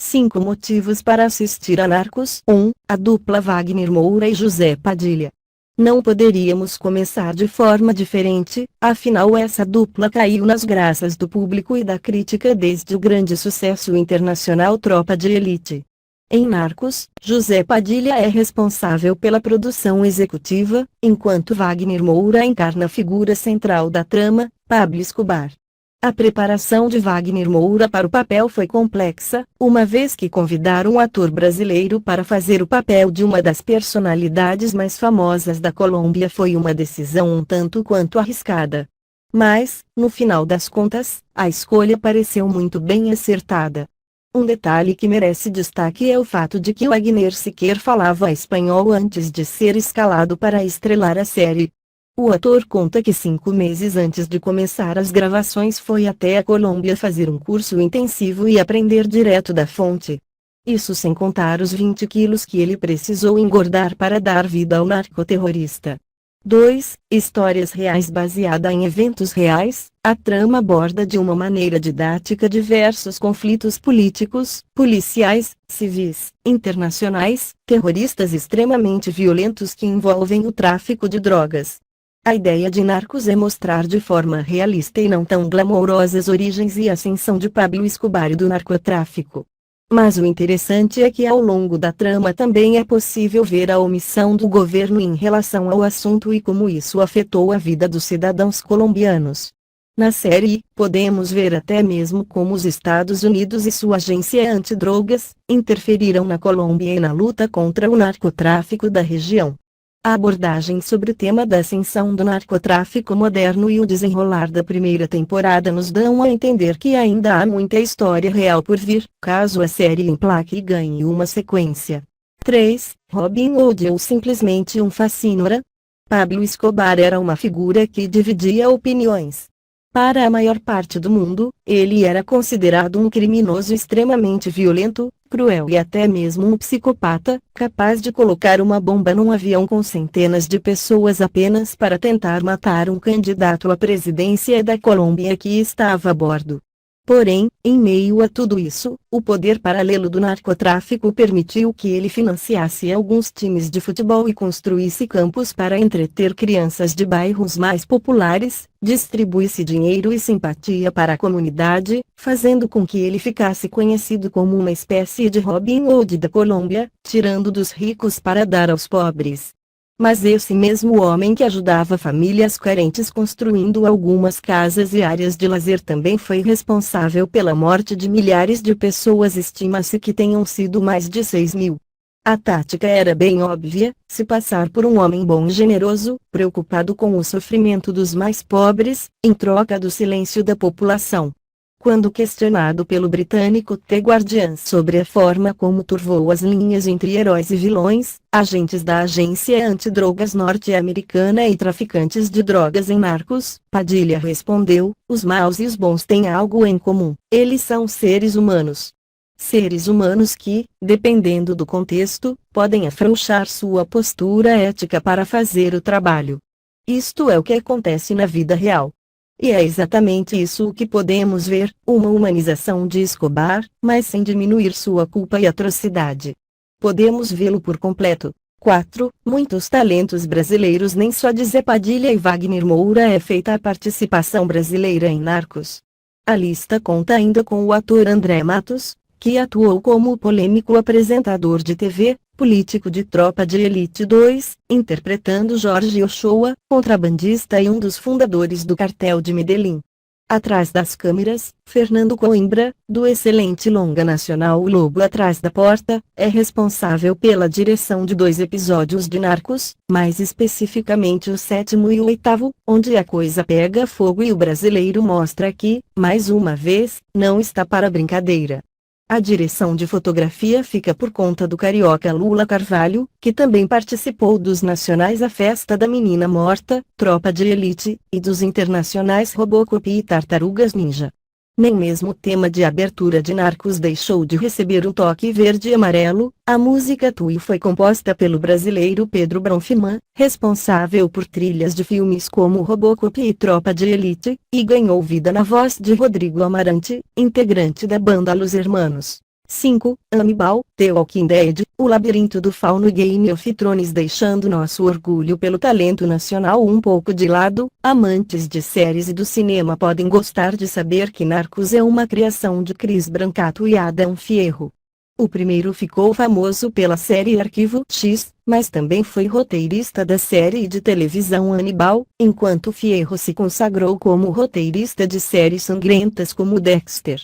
5 motivos para assistir a Narcos. 1. A dupla Wagner Moura e José Padilha. Não poderíamos começar de forma diferente, afinal essa dupla caiu nas graças do público e da crítica desde o grande sucesso internacional Tropa de Elite. Em Narcos, José Padilha é responsável pela produção executiva, enquanto Wagner Moura encarna a figura central da trama, Pablo Escobar. A preparação de Wagner Moura para o papel foi complexa, uma vez que convidar um ator brasileiro para fazer o papel de uma das personalidades mais famosas da Colômbia foi uma decisão um tanto quanto arriscada. Mas, no final das contas, a escolha pareceu muito bem acertada. Um detalhe que merece destaque é o fato de que Wagner sequer falava espanhol antes de ser escalado para estrelar a série. O ator conta que 5 meses antes de começar as gravações foi até a Colômbia fazer um curso intensivo e aprender direto da fonte. Isso sem contar os 20 quilos que ele precisou engordar para dar vida ao narcoterrorista. 2. Histórias reais baseada em eventos reais. A trama aborda de uma maneira didática diversos conflitos políticos, policiais, civis, internacionais, terroristas extremamente violentos que envolvem o tráfico de drogas. A ideia de Narcos é mostrar de forma realista e não tão glamourosa as origens e ascensão de Pablo Escobar e do narcotráfico. Mas o interessante é que ao longo da trama também é possível ver a omissão do governo em relação ao assunto e como isso afetou a vida dos cidadãos colombianos. Na série, podemos ver até mesmo como os Estados Unidos e sua agência antidrogas interferiram na Colômbia e na luta contra o narcotráfico da região. A abordagem sobre o tema da ascensão do narcotráfico moderno e o desenrolar da primeira temporada nos dão a entender que ainda há muita história real por vir, caso a série emplaque e ganhe uma sequência. 3. Robin Hood ou simplesmente um fascínora? Pablo Escobar era uma figura que dividia opiniões. Para a maior parte do mundo, ele era considerado um criminoso extremamente violento, cruel e até mesmo um psicopata, capaz de colocar uma bomba num avião com centenas de pessoas apenas para tentar matar um candidato à presidência da Colômbia que estava a bordo. Porém, em meio a tudo isso, o poder paralelo do narcotráfico permitiu que ele financiasse alguns times de futebol e construísse campos para entreter crianças de bairros mais populares, distribuísse dinheiro e simpatia para a comunidade, fazendo com que ele ficasse conhecido como uma espécie de Robin Hood da Colômbia, tirando dos ricos para dar aos pobres. Mas esse mesmo homem que ajudava famílias carentes construindo algumas casas e áreas de lazer também foi responsável pela morte de milhares de pessoas, estima-se que tenham sido mais de 6.000. A tática era bem óbvia, se passar por um homem bom e generoso, preocupado com o sofrimento dos mais pobres, em troca do silêncio da população. Quando questionado pelo britânico The Guardian sobre a forma como turvou as linhas entre heróis e vilões, agentes da agência antidrogas norte-americana e traficantes de drogas em Narcos, Padilha respondeu: os maus e os bons têm algo em comum, eles são seres humanos. Seres humanos que, dependendo do contexto, podem afrouxar sua postura ética para fazer o trabalho. Isto é o que acontece na vida real. E é exatamente isso o que podemos ver, uma humanização de Escobar, mas sem diminuir sua culpa e atrocidade. Podemos vê-lo por completo. 4. Muitos talentos brasileiros. Nem só de Zé Padilha e Wagner Moura é feita a participação brasileira em Narcos. A lista conta ainda com o ator André Matos, que atuou como o polêmico apresentador de TV, político de Tropa de Elite 2, interpretando Jorge Ochoa, contrabandista e um dos fundadores do cartel de Medellín. Atrás das câmeras, Fernando Coimbra, do excelente longa nacional O Lobo Atrás da Porta, é responsável pela direção de 2 episódios de Narcos, mais especificamente o 7º e o 8º, onde a coisa pega fogo e o brasileiro mostra que, mais uma vez, não está para brincadeira. A direção de fotografia fica por conta do carioca Lula Carvalho, que também participou dos nacionais A Festa da Menina Morta, Tropa de Elite, e dos internacionais Robocop e Tartarugas Ninja. Nem mesmo o tema de abertura de Narcos deixou de receber um toque verde e amarelo. A música Tui foi composta pelo brasileiro Pedro Bronfman, responsável por trilhas de filmes como Robocop e Tropa de Elite, e ganhou vida na voz de Rodrigo Amarante, integrante da banda Los Hermanos. 5. Hannibal, The Walking Dead, O Labirinto do Fauno e Game of Thrones. Deixando nosso orgulho pelo talento nacional um pouco de lado, amantes de séries e do cinema podem gostar de saber que Narcos é uma criação de Chris Brancato e Adam Fierro. O primeiro ficou famoso pela série Arquivo X, mas também foi roteirista da série de televisão Hannibal, enquanto Fierro se consagrou como roteirista de séries sangrentas como Dexter.